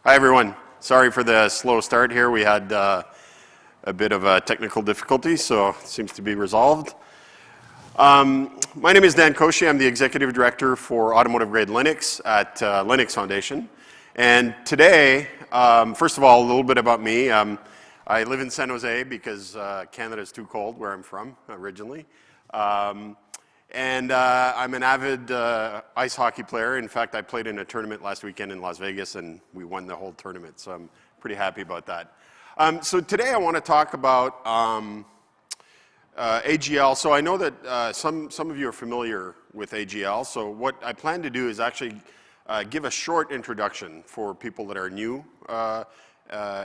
Hi everyone. Sorry for the slow start here. We had a bit of a technical difficulty, so it seems to be resolved. My name is Dan Cauchy. I'm the Executive Director for Automotive Grade Linux at Linux Foundation. And today, first of all, a little bit about me. I live in San Jose because Canada is too cold where I'm from originally. And I'm an avid ice hockey player. In fact, I played in a tournament last weekend in Las Vegas, and we won the whole tournament, so I'm pretty happy about that. So today I want to talk about AGL. So I know that some of you are familiar with AGL, so what I plan to do is actually give a short introduction for people that are new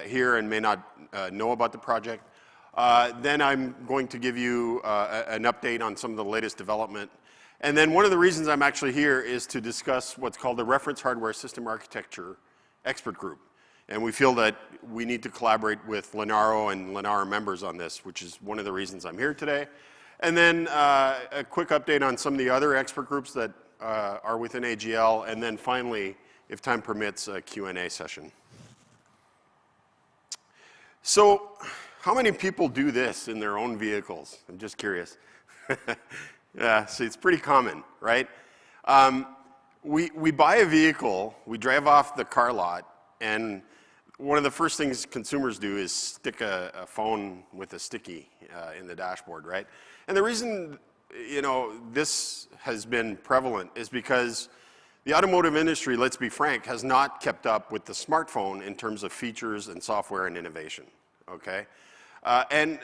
here and may not know about the project. Then I'm going to give you an update on some of the latest development. And then one of the reasons I'm actually here is to discuss what's called the Reference Hardware System Architecture Expert Group. And we feel that we need to collaborate with Lenaro and Lenaro members on this, which is one of the reasons I'm here today. And then a quick update on some of the other expert groups that are within AGL. And then finally, if time permits, a Q&A session. So, how many people do this in their own vehicles? I'm just curious. Yeah, so it's pretty common, right? We buy a vehicle, we drive off the car lot, and one of the first things consumers do is stick a phone with a sticky in the dashboard, right? And the reason, this has been prevalent is because the automotive industry, let's be frank, has not kept up with the smartphone in terms of features and software and innovation, okay? And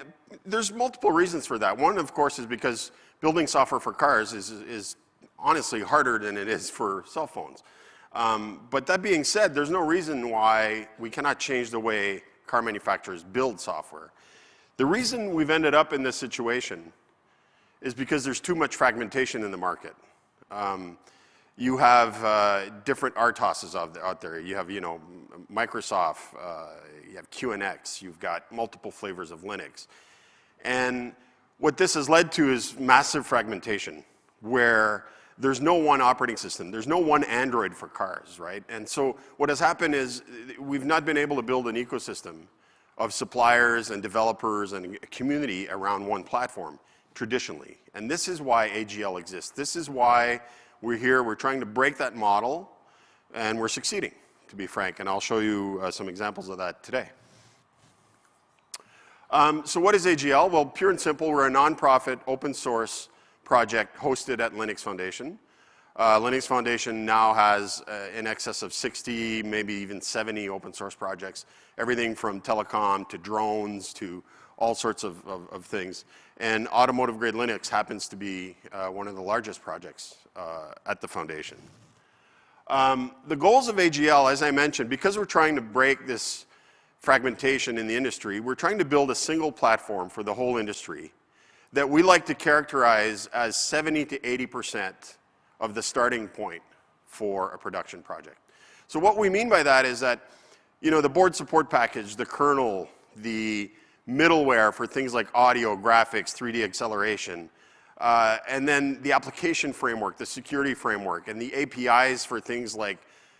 there's multiple reasons for that. One, of course, is because building software for cars is honestly harder than it is for cell phones. But that being said, there's no reason why we cannot change the way car manufacturers build software. The reason we've ended up in this situation is because there's too much fragmentation in the market. You have different RTOSs out there. You have, Microsoft, you have QNX, you've got multiple flavors of Linux. And what this has led to is massive fragmentation, where there's no one operating system. There's no one Android for cars, right? And so what has happened is we've not been able to build an ecosystem of suppliers and developers and a community around one platform traditionally. And this is why AGL exists. This is why we're here. We're trying to break that model, and we're succeeding, to be frank. And I'll show you some examples of that today. So what is AGL? Well, pure and simple, we're a nonprofit open source project hosted at Linux Foundation. Linux Foundation now has in excess of 60, maybe even 70 open source projects, everything from telecom to drones to all sorts of things. And Automotive Grade Linux happens to be one of the largest projects at the foundation. The goals of AGL, as I mentioned, because we're trying to break this fragmentation in the industry, we're trying to build a single platform for the whole industry that we like to characterize as 70 to 80% of the starting point for a production project. So what we mean by that is that, the board support package, the kernel, the middleware for things like audio, graphics, 3D acceleration, and then the application framework, the security framework, and the APIs for things like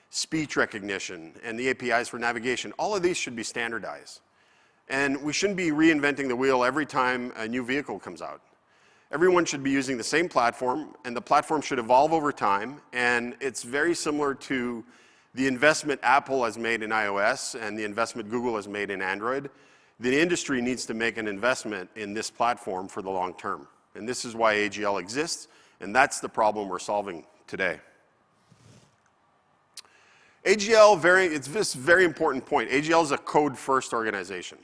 speech recognition and the APIs for navigation, all of these should be standardized. And we shouldn't be reinventing the wheel every time a new vehicle comes out. Everyone should be using the same platform, and the platform should evolve over time, and it's very similar to the investment Apple has made in iOS and the investment Google has made in Android. The industry needs to make an investment in this platform for the long term. And this is why AGL exists, and that's the problem we're solving today. AGL, it's this very important point. AGL is a code-first organization.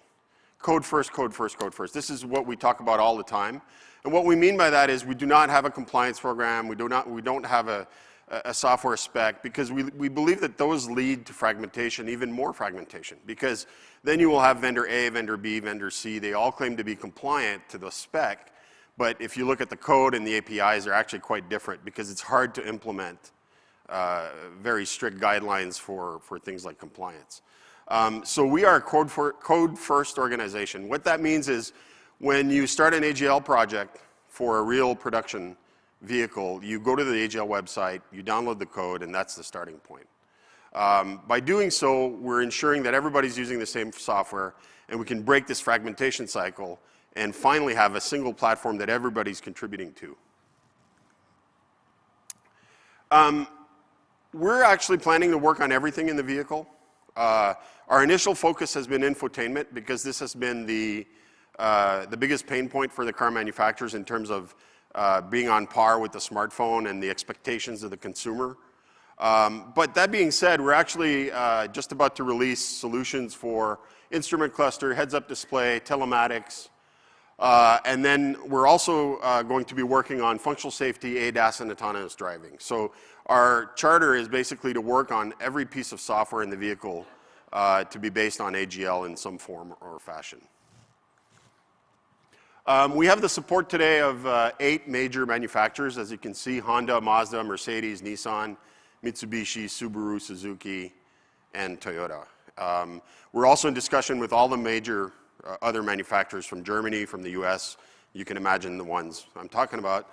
Code first, code first, code first. This is what we talk about all the time. And what we mean by that is we do not have a compliance program. We don't have a software spec, because we believe that those lead to fragmentation, even more fragmentation, because then you will have vendor A, vendor B, vendor C. They all claim to be compliant to the spec, but if you look at the code and the APIs, they're actually quite different, because it's hard to implement very strict guidelines for things like compliance. So we are a code-first organization. What that means is when you start an AGL project for a real production vehicle, you go to the AGL website, you download the code, and that's the starting point. By doing so, we're ensuring that everybody's using the same software, and we can break this fragmentation cycle and finally have a single platform that everybody's contributing to. We're actually planning to work on everything in the vehicle. Our initial focus has been infotainment because this has been the biggest pain point for the car manufacturers in terms of being on par with the smartphone and the expectations of the consumer. But that being said, we're actually just about to release solutions for instrument cluster, heads-up display, telematics, and then we're also going to be working on functional safety, ADAS, and autonomous driving. So our charter is basically to work on every piece of software in the vehicle to be based on AGL in some form or fashion. We have the support today of 8 major manufacturers, as you can see: Honda, Mazda, Mercedes, Nissan, Mitsubishi, Subaru, Suzuki, and Toyota. We're also in discussion with all the major other manufacturers from Germany, from the US. You can imagine the ones I'm talking about.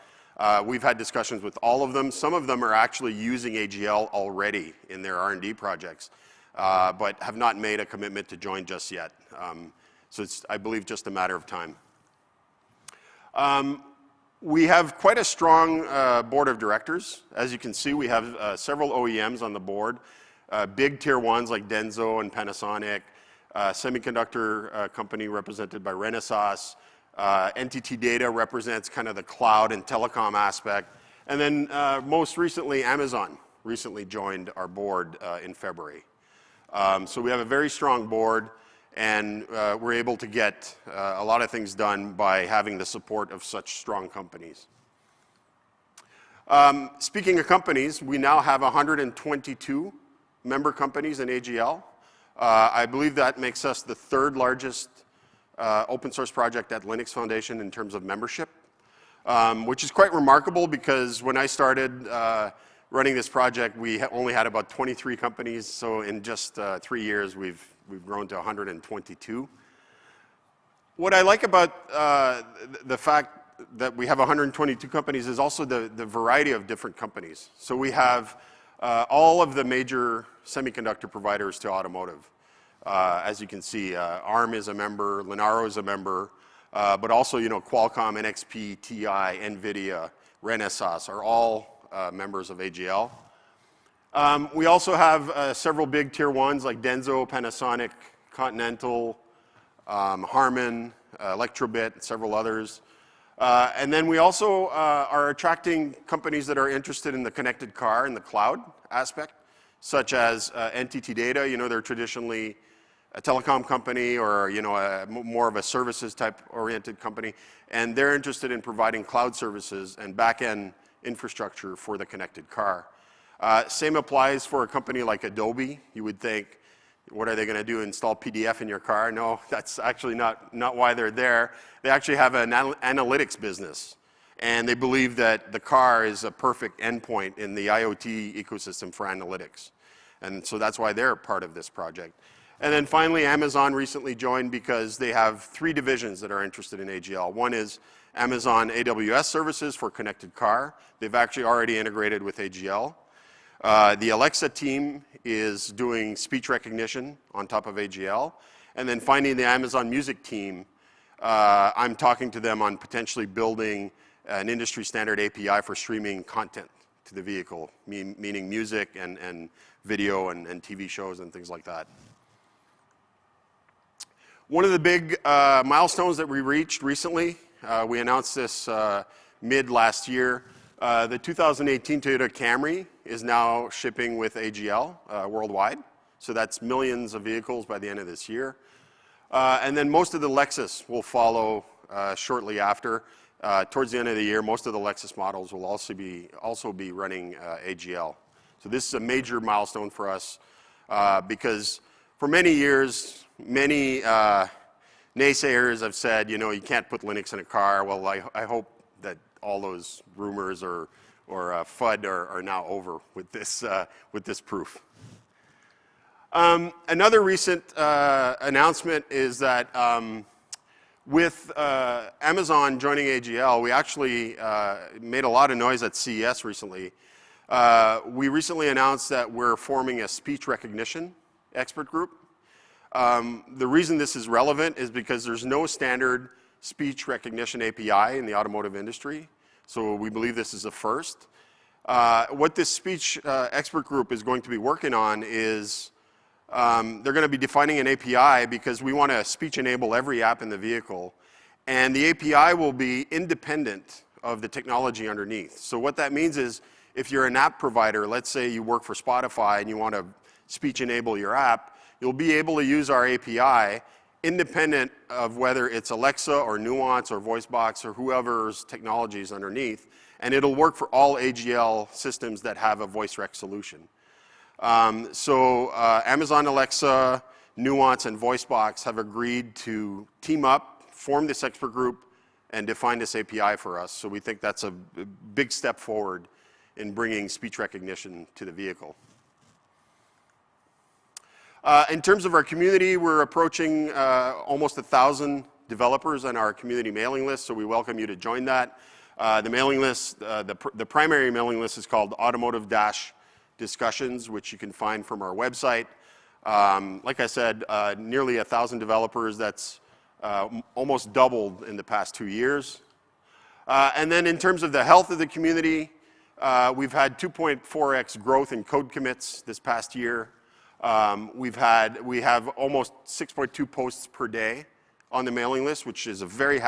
We've had discussions with all of them. Some of them are actually using AGL already in their R&D projects, but have not made a commitment to join just yet. So it's, I believe, just a matter of time. We have quite a strong board of directors. As you can see, we have several OEMs on the board, big tier ones like Denso and Panasonic, semiconductor company represented by Renesas, NTT Data represents kind of the cloud and telecom aspect, and then most recently Amazon recently joined our board in February. So we have a very strong board, and we're able to get a lot of things done by having the support of such strong companies. Speaking of companies, we now have 122 member companies in AGL. I believe that makes us the 3rd largest open source project at Linux Foundation in terms of membership, which is quite remarkable because when I started running this project, we only had about 23 companies. So in just 3 years, we've grown to 122. What I like about the fact that we have 122 companies is also the variety of different companies. So we have all of the major semiconductor providers to automotive. As you can see, ARM is a member, Lenaro is a member, but also, you know, Qualcomm, NXP, TI, NVIDIA, Renesas are all members of AGL. We also have several big tier ones like Denso, Panasonic, Continental, Harman, Electrobit, and several others. And then we also are attracting companies that are interested in the connected car and the cloud aspect, such as NTT Data. You know, they're traditionally a telecom company or, you know, more of a services type oriented company, and they're interested in providing cloud services and back-end infrastructure for the connected car. Same applies for a company like Adobe. You would think, what are they going to do, install PDF in your car? No, that's actually not why they're there. They actually have an analytics business, and they believe that the car is a perfect endpoint in the IoT ecosystem for analytics. And so that's why they're part of this project. And then finally, Amazon recently joined because they have 3 divisions that are interested in AGL. One is Amazon AWS services for connected car. They've actually already integrated with AGL. The Alexa team is doing speech recognition on top of AGL. And then finally, the Amazon Music team, I'm talking to them on potentially building an industry standard API for streaming content to the vehicle, meaning music and video and TV shows and things like that. One of the big milestones that we reached recently, we announced this mid last year, the 2018 Toyota Camry is now shipping with AGL worldwide. So that's millions of vehicles by the end of this year. And then most of the Lexus will follow shortly after. Towards the end of the year, most of the Lexus models will also be running AGL. So this is a major milestone for us because for many years, many naysayers have said, you know, you can't put Linux in a car. Well, I hope that all those rumors or FUD are now over with this proof. Another recent announcement is that with Amazon joining AGL, we actually made a lot of noise at CES recently We recently announced that we're forming a speech recognition expert group. The reason this is relevant is because there's no standard speech recognition API in the automotive industry, so we believe this is a first. What this speech expert group is going to be working on is they're going to be defining an API because we want to speech enable every app in the vehicle, and the API will be independent of the technology underneath. So what that means is if you're an app provider, let's say you work for Spotify and you want to speech enable your app, you'll be able to use our API independent of whether it's Alexa or Nuance or VoiceBox or whoever's technology is underneath, and it'll work for all AGL systems that have a voice rec solution. Amazon Alexa, Nuance, and VoiceBox have agreed to team up, form this expert group, and define this API for us. So we think that's a big step forward in bringing speech recognition to the vehicle. In terms of our community, we're approaching almost 1,000 developers on our community mailing list, so we welcome you to join that. The mailing list, the primary mailing list is called Automotive-Discussions, which you can find from our website. Like I said, nearly 1,000 developers. That's almost doubled in the past 2 years. And then in terms of the health of the community, we've had 2.4x growth in code commits this past year. We have almost 6.2 posts per day on the mailing list, which is a very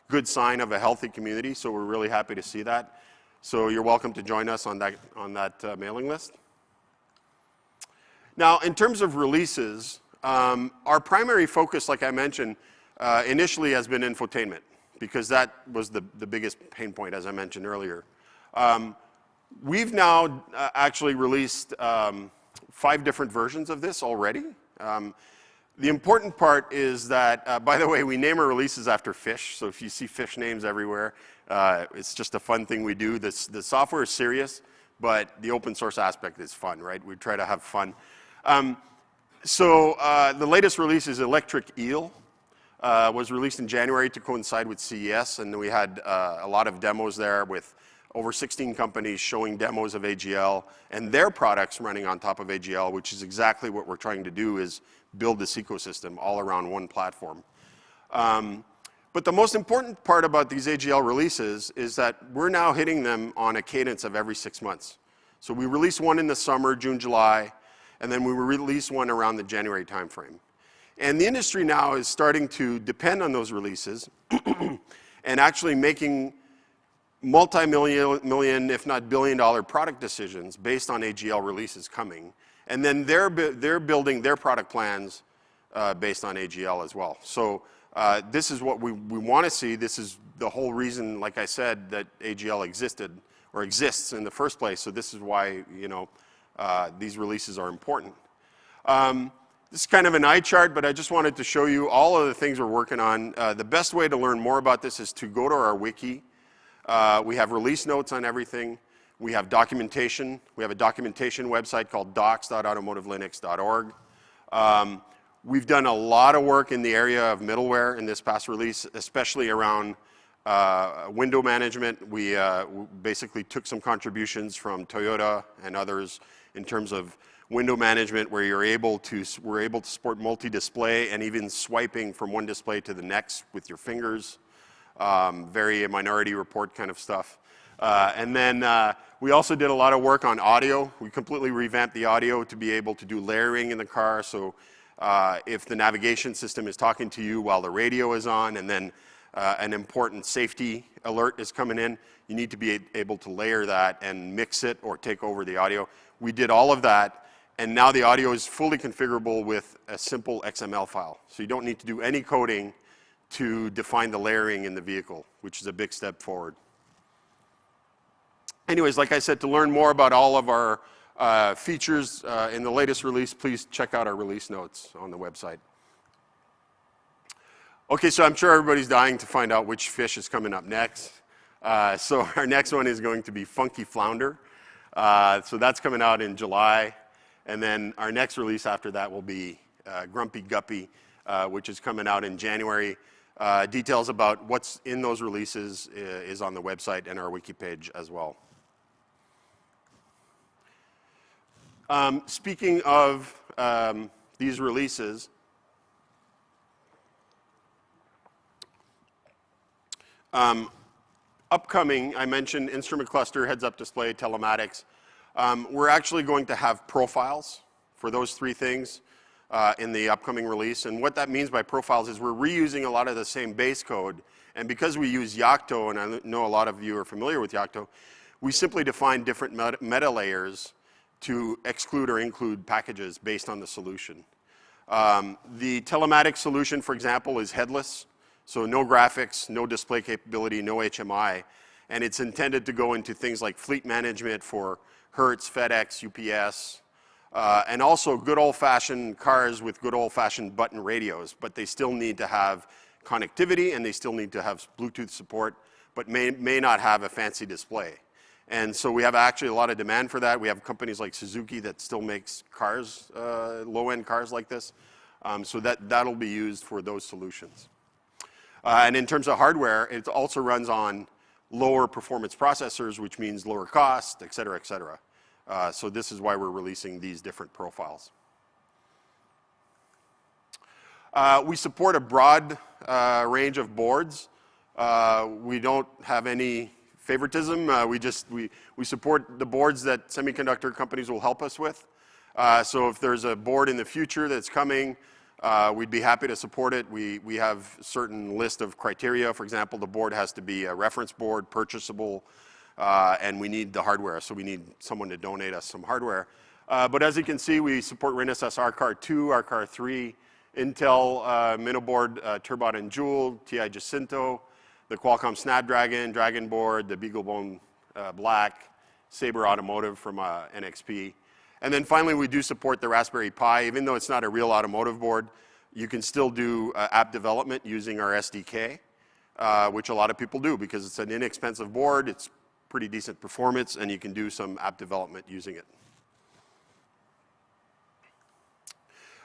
good sign of a healthy community, so we're really happy to see that. So you're welcome to join us on that mailing list. Now, in terms of releases, our primary focus, like I mentioned, initially has been infotainment, because that was the biggest pain point, as I mentioned earlier. We've now actually released 5 different versions of this already. The important part is that, by the way, we name our releases after fish, so if you see fish names everywhere, it's just a fun thing we do. The software is serious, but the open source aspect is fun, right? We try to have fun. The latest release is Electric Eel. Was released in January to coincide with CES, and we had a lot of demos there with over 16 companies showing demos of AGL and their products running on top of AGL, which is exactly what we're trying to do, is build this ecosystem all around one platform. But the most important part about these AGL releases is that we're now hitting them on a cadence of every 6 months. So we release one in the summer, June, July, and then we release one around the January timeframe. And the industry now is starting to depend on those releases and actually making multi-million, if not billion-dollar product decisions based on AGL releases coming. And then they're building their product plans based on AGL as well. So this is what we want to see. This is the whole reason, like I said, that AGL existed or exists in the first place. So this is why, you know, these releases are important. This is kind of an eye chart, but I just wanted to show you all of the things we're working on. The best way to learn more about this is to go to our wiki. We have release notes on everything. We have documentation. We have a documentation website called docs.automotivelinux.org. We've done a lot of work in the area of middleware in this past release, especially around window management. We basically took some contributions from Toyota and others in terms of window management, where we're able to support multi-display and even swiping from one display to the next with your fingers. Very Minority Report kind of stuff. And then we also did a lot of work on audio. We completely revamped the audio to be able to do layering in the car. So if the navigation system is talking to you while the radio is on, and then an important safety alert is coming in, you need to be able to layer that and mix it or take over the audio. We did all of that, and now the audio is fully configurable with a simple XML file. So you don't need to do any coding to define the layering in the vehicle, which is a big step forward. Anyways, like I said, to learn more about all of our features in the latest release, please check out our release notes on the website. Okay, so I'm sure everybody's dying to find out which fish is coming up next. So our next one is going to be Funky Flounder. So that's coming out in July. And then our next release after that will be Grumpy Guppy, which is coming out in January. Details about what's in those releases is on the website and our wiki page as well. Speaking of these releases, upcoming, I mentioned instrument cluster, heads-up display, telematics. We're actually going to have profiles for those three things in the upcoming release. And what that means by profiles is we're reusing a lot of the same base code. And because we use Yocto, and I know a lot of you are familiar with Yocto, we simply define different meta layers to exclude or include packages based on the solution. The telematics solution, for example, is headless. So no graphics, no display capability, no HMI. And it's intended to go into things like fleet management for Hertz, FedEx, UPS, and also good old-fashioned cars with good old-fashioned button radios. But they still need to have connectivity and they still need to have Bluetooth support, but may not have a fancy display. And so we have actually a lot of demand for that. We have companies like Suzuki that still makes cars, low-end cars like this. So that'll be used for those solutions. And in terms of hardware, it also runs on lower performance processors, which means lower cost, et cetera, et cetera. So this is why we're releasing these different profiles. We support a broad range of boards. We don't have any favoritism. We support the boards that semiconductor companies will help us with. So if there's a board in the future that's coming, we'd be happy to support it. We have a certain list of criteria. For example, the board has to be a reference board, purchasable, and we need the hardware. So we need someone to donate us some hardware. But as you can see, we support Renesas RCAR2, RCAR3, Intel Minoboard, Turbot and Joule, TI Jacinto, the Qualcomm Snapdragon, Dragon board, the BeagleBone Black, Sabre Automotive from NXP. And then finally, we do support the Raspberry Pi. Even though it's not a real automotive board, you can still do app development using our SDK, which a lot of people do because it's an inexpensive board, it's pretty decent performance, and you can do some app development using it.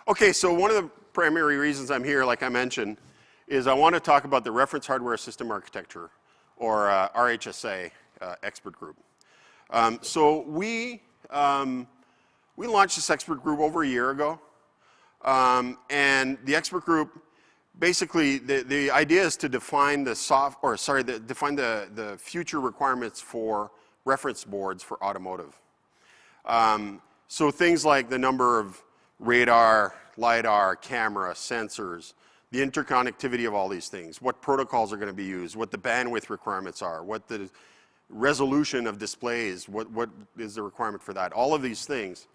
Okay, so one of the primary reasons I'm here, like I mentioned, is I want to talk about the Reference Hardware System Architecture, or RHSA expert group. So we launched this expert group over a year ago, and the expert group, basically, the idea is to define the future requirements for reference boards for automotive. So things like the number of radar, LiDAR, camera, sensors, the interconnectivity of all these things, what protocols are going to be used, what the bandwidth requirements are, what the resolution of displays, what is the requirement for that, all of these things.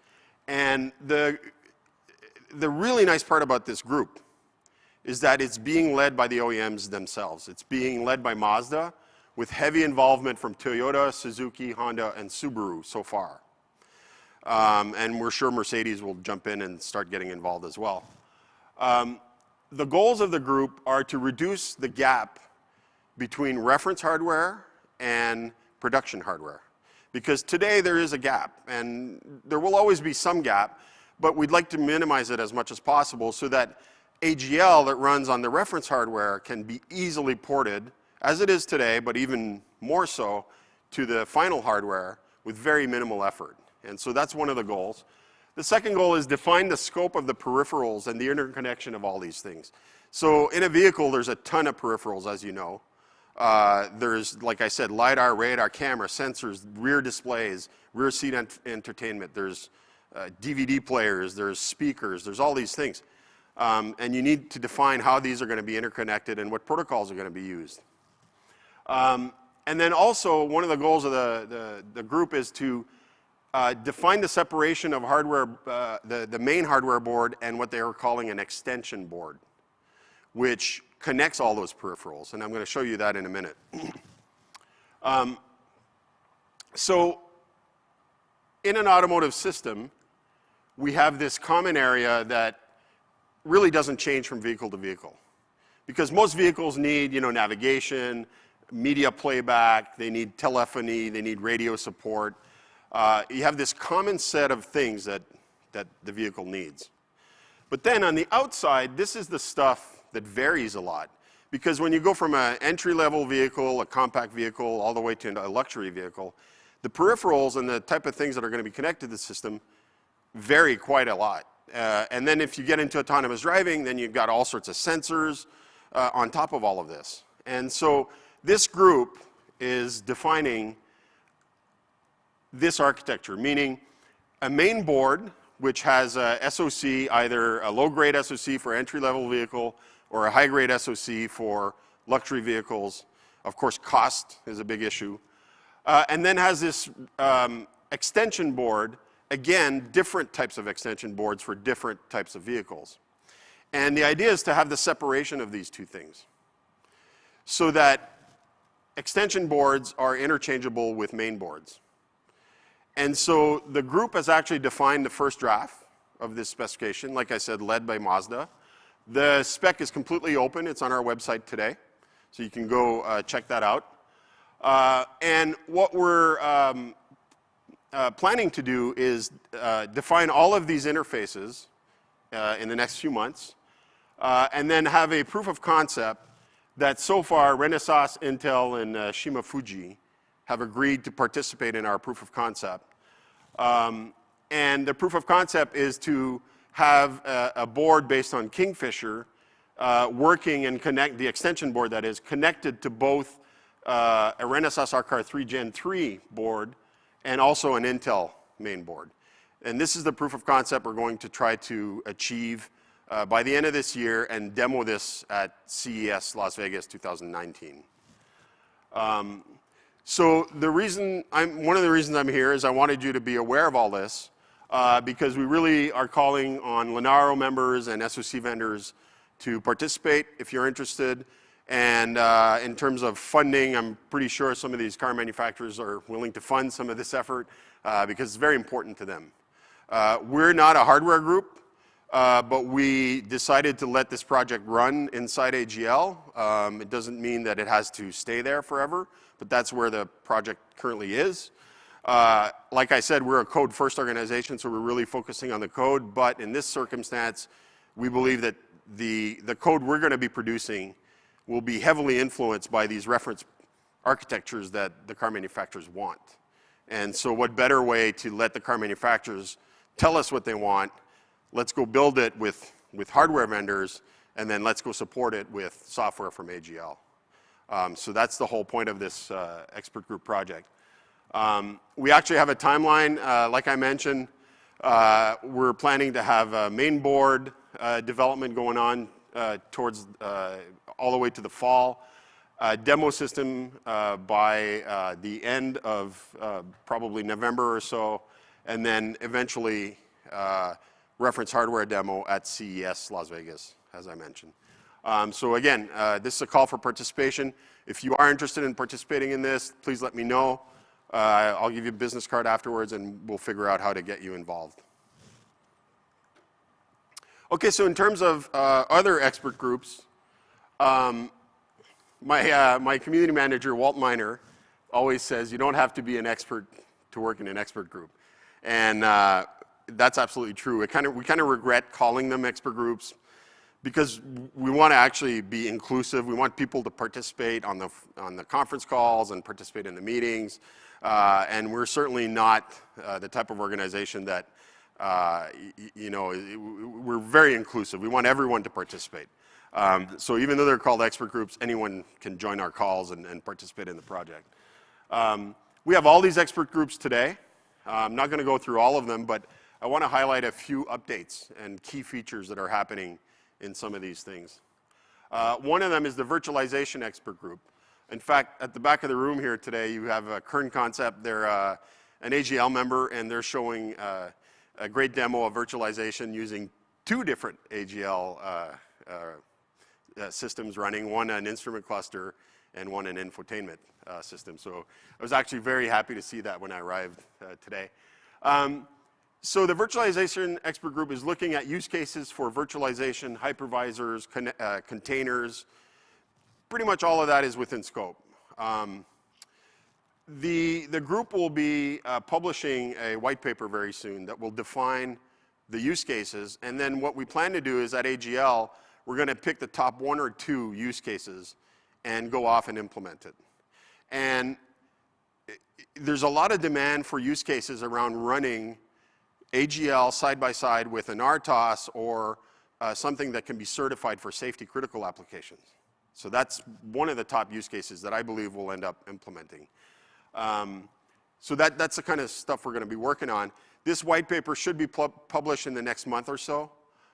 And the really nice part about this group is that it's being led by the OEMs themselves. It's being led by Mazda with heavy involvement from Toyota, Suzuki, Honda, and Subaru so far. And we're sure Mercedes will jump in and start getting involved as well. The goals of the group are to reduce the gap between reference hardware and production hardware. Because today there is a gap, and there will always be some gap, but we'd like to minimize it as much as possible so that AGL that runs on the reference hardware can be easily ported, as it is today, but even more so, to the final hardware with very minimal effort. And so that's one of the goals. The second goal is define the scope of the peripherals and the interconnection of all these things. So in a vehicle, there's a ton of peripherals, as you know. There's, like I said, LiDAR, radar, camera, sensors, rear displays, rear seat entertainment. There's DVD players, there's speakers, there's all these things. And you need to define how these are going to be interconnected and what protocols are going to be used. And then also, one of the goals of the group is to define the separation of hardware, the main hardware board and what they are calling an extension board, which connects all those peripherals. And I'm going to show you that in a minute. So in an automotive system, we have this common area that really doesn't change from vehicle to vehicle. Because most vehicles need, navigation, media playback, they need telephony, they need radio support. You have this common set of things that the vehicle needs. But then on the outside, this is the stuff that varies a lot. Because when you go from an entry-level vehicle, a compact vehicle, all the way to a luxury vehicle, the peripherals and the type of things that are going to be connected to the system vary quite a lot. And then if you get into autonomous driving, then you've got all sorts of sensors on top of all of this. And so this group is defining this architecture, meaning a main board which has a SoC, either a low-grade SoC for entry-level vehicle or a high-grade SoC for luxury vehicles. Of course, cost is a big issue. And then has this extension board, again, different types of extension boards for different types of vehicles. And the idea is to have the separation of these two things so that extension boards are interchangeable with main boards. And so the group has actually defined the first draft of this specification, like I said, led by Mazda. The spec is completely open. It's on our website today, so you can go check that out. And what we're planning to do is define all of these interfaces in the next few months, and then have a proof of concept that so far Renesas, Intel, and Shima Fuji have agreed to participate in our proof of concept. And the proof of concept is to have a board based on Kingfisher working and connect, the extension board that is, connected to both a Renesas R-Car 3 Gen 3 board and also an Intel main board. And this is the proof of concept we're going to try to achieve by the end of this year and demo this at CES Las Vegas 2019. So one of the reasons I'm here is I wanted you to be aware of all this because we really are calling on Lenaro members and SoC vendors to participate if you're interested. And in terms of funding, I'm pretty sure some of these car manufacturers are willing to fund some of this effort because it's very important to them. We're not a hardware group, but we decided to let this project run inside AGL. It doesn't mean that it has to stay there forever, but that's where the project currently is. Like I said, we're a code-first organization, so we're really focusing on the code, but in this circumstance, we believe that the code we're going to be producing will be heavily influenced by these reference architectures that the car manufacturers want. And so what better way to let the car manufacturers tell us what they want, let's go build it with hardware vendors, and then let's go support it with software from AGL. So that's the whole point of this expert group project. We actually have a timeline. Like I mentioned, we're planning to have a main board development going on towards all the way to the fall. Demo system by the end of probably November or so, and then eventually reference hardware demo at CES Las Vegas, as I mentioned. So again, this is a call for participation. If you are interested in participating in this, please let me know. I'll give you a business card afterwards, and we'll figure out how to get you involved. Okay, so in terms of other expert groups, my community manager, Walt Miner, always says you don't have to be an expert to work in an expert group. And that's absolutely true. We kind of regret calling them expert groups because we want to actually be inclusive. We want people to participate on the conference calls and participate in the meetings. And we're certainly not the type of organization that, we're very inclusive. We want everyone to participate. So even though they're called expert groups, anyone can join our calls and participate in the project. We have all these expert groups today. I'm not going to go through all of them, but I want to highlight a few updates and key features that are happening in some of these things. One of them is the virtualization expert group. In fact, at the back of the room here today, you have a Kern Concept. They're an AGL member, and they're showing a great demo of virtualization using two different AGL systems running, one an instrument cluster and one an infotainment system. So I was actually very happy to see that when I arrived today. So the virtualization expert group is looking at use cases for virtualization, hypervisors, containers. Pretty much all of that is within scope. The group will be publishing a white paper very soon that will define the use cases. And then what we plan to do is at AGL, we're going to pick the top one or two use cases and go off and implement it. And there's a lot of demand for use cases around running AGL side by side with an RTOS or something that can be certified for safety critical applications. So that's one of the top use cases that I believe we'll end up implementing. So that's the kind of stuff we're going to be working on. This white paper should be published in the next month or so.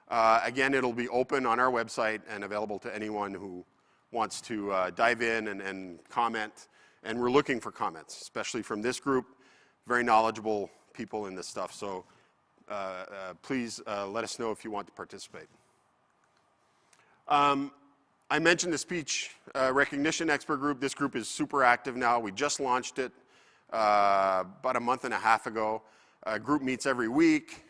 Again, it'll be open on our website and available to anyone who wants to dive in and comment. And we're looking for comments, especially from this group, very knowledgeable people in this stuff. So please let us know if you want to participate. I mentioned the speech recognition expert group. This group is super active now. We just launched it about a month and a half ago. Group meets every week.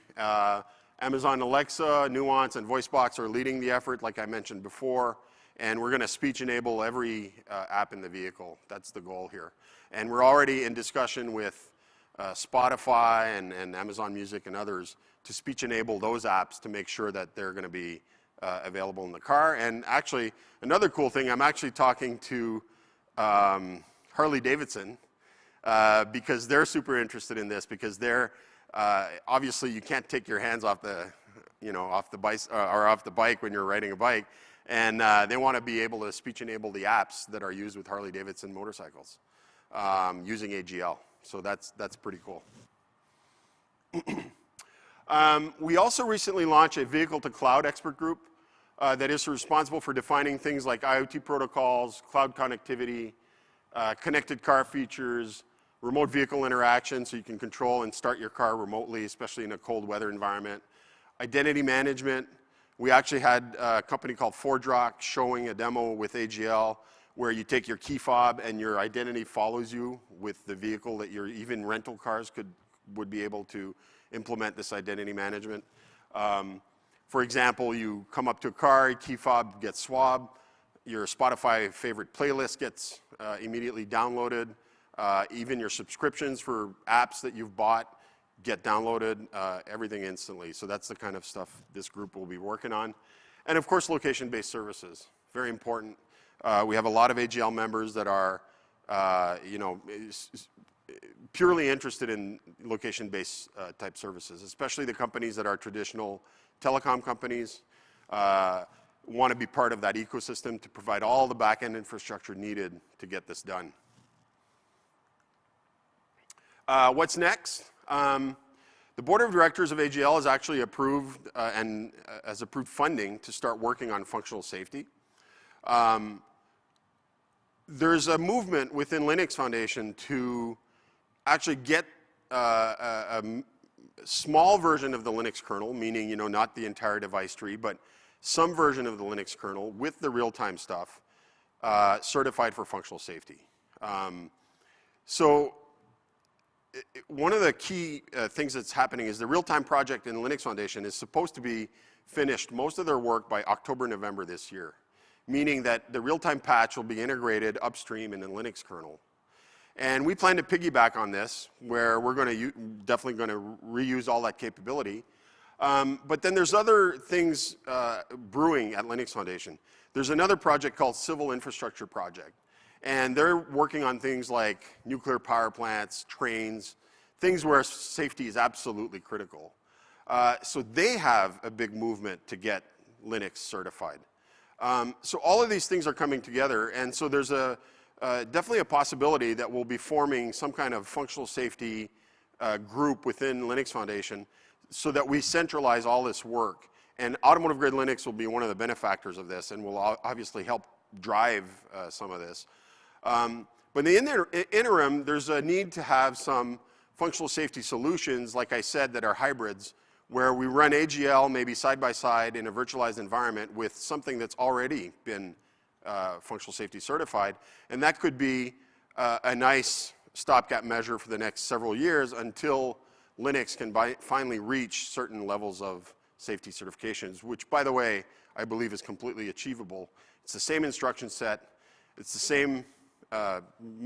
Amazon Alexa, Nuance, and VoiceBox are leading the effort, like I mentioned before. And we're going to speech enable every app in the vehicle. That's the goal here. And we're already in discussion with Spotify and Amazon Music and others to speech enable those apps to make sure that they're going to be available in the car. And actually, another cool thing, I'm actually talking to Harley Davidson because they're super interested in this, because they're obviously you can't take your hands off the bike or off the bike when you're riding a bike, and they want to be able to speech enable the apps that are used with Harley Davidson motorcycles using AGL. So that's pretty cool. We also recently launched a vehicle-to-cloud expert group that is responsible for defining things like IoT protocols, cloud connectivity, connected car features, remote vehicle interaction so you can control and start your car remotely, especially in a cold weather environment. Identity management. We actually had a company called FordRock showing a demo with AGL where you take your key fob and your identity follows you with the vehicle, that your even rental cars would be able to implement this identity management. For example, you come up to a car, your key fob gets swabbed, your Spotify favorite playlist gets immediately downloaded, even your subscriptions for apps that you've bought get downloaded, everything instantly. So that's the kind of stuff this group will be working on. And of course, location-based services, very important. We have a lot of AGL members that are, purely interested in location-based type services, especially the companies that are traditional telecom companies, want to be part of that ecosystem to provide all the back-end infrastructure needed to get this done. What's next? The board of directors of AGL has actually approved and has approved funding to start working on functional safety. There's a movement within Linux Foundation to actually get a small version of the Linux kernel, meaning not the entire device tree, but some version of the Linux kernel with the real-time stuff certified for functional safety. So one of the key things that's happening is the real-time project in Linux Foundation is supposed to be finished, most of their work, by October, November this year, meaning that the real-time patch will be integrated upstream in the Linux kernel. And we plan to piggyback on this, where we're definitely going to reuse all that capability. But then there's other things brewing at Linux Foundation. There's another project called Civil Infrastructure Project. And they're working on things like nuclear power plants, trains, things where safety is absolutely critical. So they have a big movement to get Linux certified. So all of these things are coming together, and so there's definitely a possibility that we'll be forming some kind of functional safety group within Linux Foundation so that we centralize all this work. And Automotive Grade Linux will be one of the benefactors of this and will obviously help drive some of this. But in the interim, there's a need to have some functional safety solutions, like I said, that are hybrids, where we run AGL maybe side by side in a virtualized environment with something that's already been functional safety certified. And that could be a nice stopgap measure for the next several years until Linux can finally reach certain levels of safety certifications, which, by the way, I believe is completely achievable. It's the same instruction set. It's the same,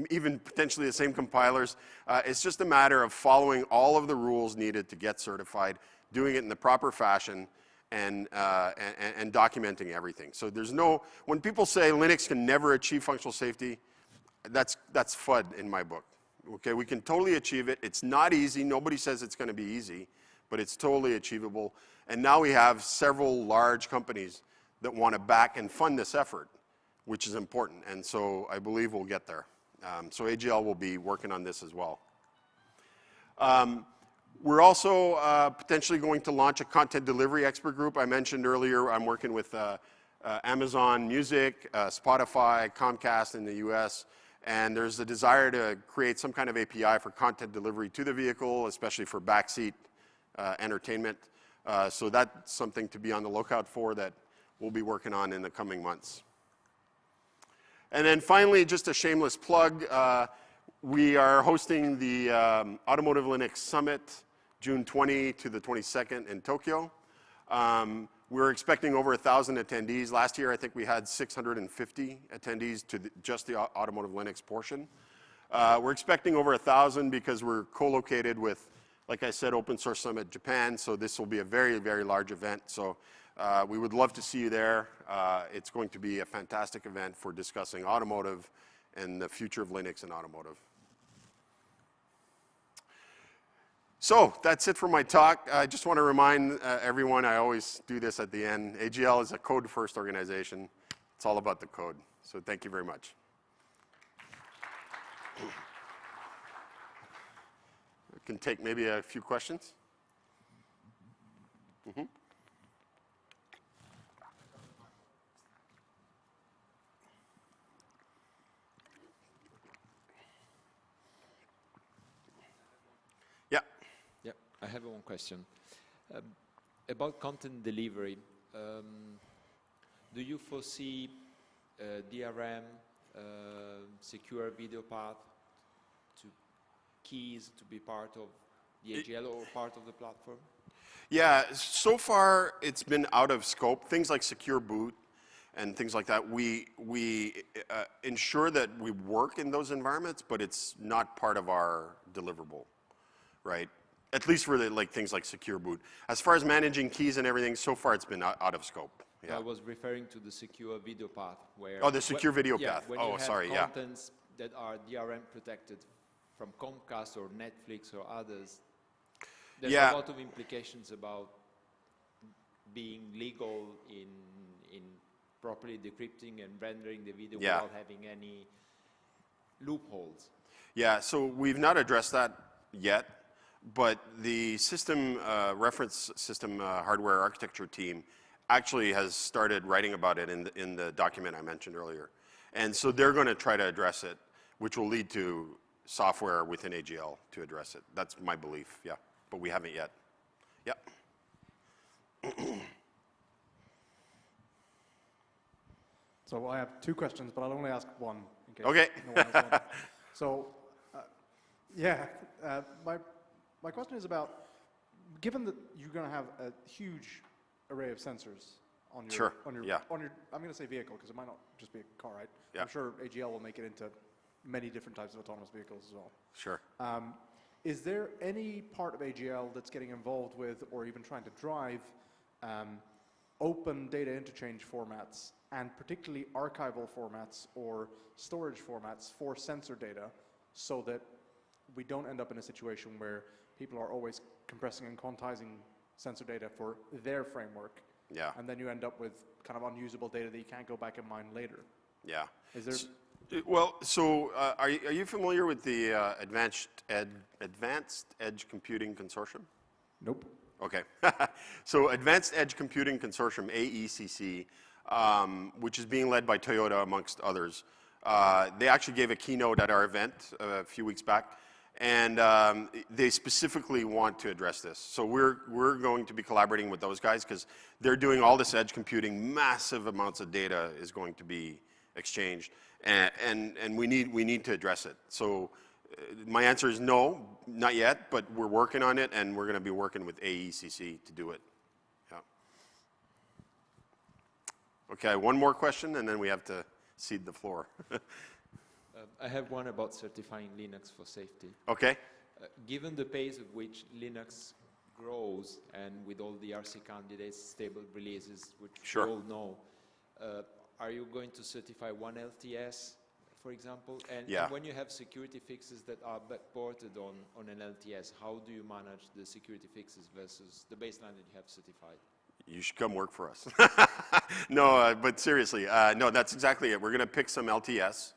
even potentially the same compilers. It's just a matter of following all of the rules needed to get certified, doing it in the proper fashion, and documenting everything. So there's no, when people say Linux can never achieve functional safety, that's FUD in my book. Okay, we can totally achieve it. It's not easy. Nobody says it's going to be easy, but it's totally achievable. And now we have several large companies that want to back and fund this effort, which is important. And so I believe we'll get there. So AGL will be working on this as well. We're also potentially going to launch a content delivery expert group. I mentioned earlier I'm working with Amazon Music, Spotify, Comcast in the US, and there's a desire to create some kind of API for content delivery to the vehicle, especially for backseat entertainment. So that's something to be on the lookout for that we'll be working on in the coming months. And then finally, just a shameless plug, we are hosting the Automotive Linux Summit, June 20 to the 22nd in Tokyo. We're expecting over 1,000 attendees. Last year, I think we had 650 attendees to just the Automotive Linux portion. We're expecting over 1,000 because we're co-located with, like I said, Open Source Summit Japan, so this will be a very, very large event. So we would love to see you there. It's going to be a fantastic event for discussing automotive and the future of Linux and automotive. So that's it for my talk. I just want to remind everyone, I always do this at the end, AGL is a code-first organization. It's all about the code. So thank you very much. We can take maybe a few questions. Mm-hmm. I have one question. About content delivery, do you foresee DRM, secure video path, to keys to be part of the AGL or part of the platform? Yeah, so far it's been out of scope. Things like secure boot and things like that, we ensure that we work in those environments, but it's not part of our deliverable, right? At least for things like secure boot. As far as managing keys and everything, so far it's been out of scope. Yeah. I was referring to the secure video path where... Oh, the secure video path. When you have contents that are DRM protected from Comcast or Netflix or others, there's a lot of implications about being legal in properly decrypting and rendering the video without having any loopholes. Yeah, so we've not addressed that yet. But the system, reference system hardware architecture team actually has started writing about it in the document I mentioned earlier. And so they're going to try to address it, which will lead to software within AGL to address it. That's my belief, yeah. But we haven't yet. Yep. So I have two questions, but I'll only ask one in case okay. No one has one. So, my question is about, given that you're going to have a huge array of sensors on your, I'm going to say vehicle because it might not just be a car, right? Yeah. I'm sure AGL will make it into many different types of autonomous vehicles as well. Sure. Is there any part of AGL that's getting involved with or even trying to drive open data interchange formats and particularly archival formats or storage formats for sensor data so that we don't end up in a situation where people are always compressing and quantizing sensor data for their framework. Yeah. And then you end up with kind of unusable data that you can't go back and mine later. Yeah. Is there... Well, so are you familiar with the Advanced Edge Computing Consortium? Nope. Okay. So Advanced Edge Computing Consortium, AECC, which is being led by Toyota amongst others. They actually gave a keynote at our event a few weeks back. And they specifically want to address this. So we're going to be collaborating with those guys because they're doing all this edge computing. Massive amounts of data is going to be exchanged, and we need to address it. So my answer is no, not yet, but we're working on it, and we're going to be working with AECC to do it. Yeah. Okay, one more question, and then we have to cede the floor. I have one about certifying Linux for safety. Okay. Given the pace at which Linux grows and with all the RC candidates, stable releases, which we all know, are you going to certify one LTS for example? And, Yeah. and when you have security fixes that are backported on an LTS, how do you manage the security fixes versus the baseline that you have certified? You should come work for us. No, but seriously, no, that's exactly it. We're going to pick some LTS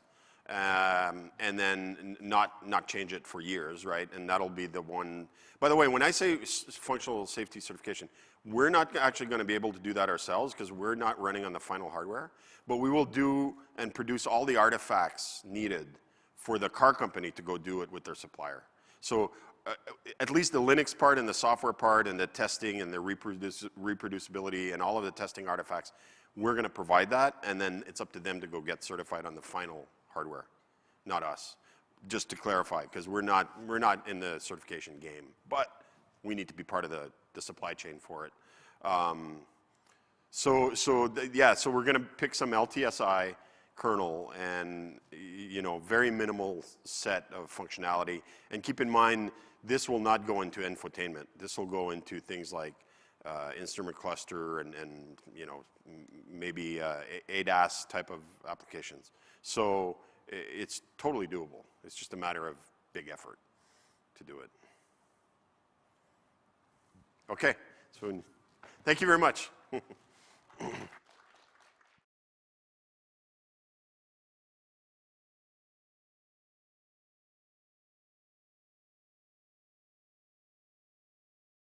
and then not change it for years, right? And that'll be the one. By the way, when I say functional safety certification, we're not actually going to be able to do that ourselves because we're not running on the final hardware. But we will do and produce all the artifacts needed for the car company to go do it with their supplier. So at least the Linux part and the software part and the testing and the reproducibility and all of the testing artifacts, we're going to provide that, and then it's up to them to go get certified on the final hardware, not us. Just to clarify, because we're not in the certification game, but we need to be part of the supply chain for it. So we're going to pick some LTSI kernel and very minimal set of functionality. And keep in mind, this will not go into infotainment. This will go into things like instrument cluster and maybe ADAS type of applications. So it's totally doable. It's just a matter of big effort to do it. Okay, so thank you very much.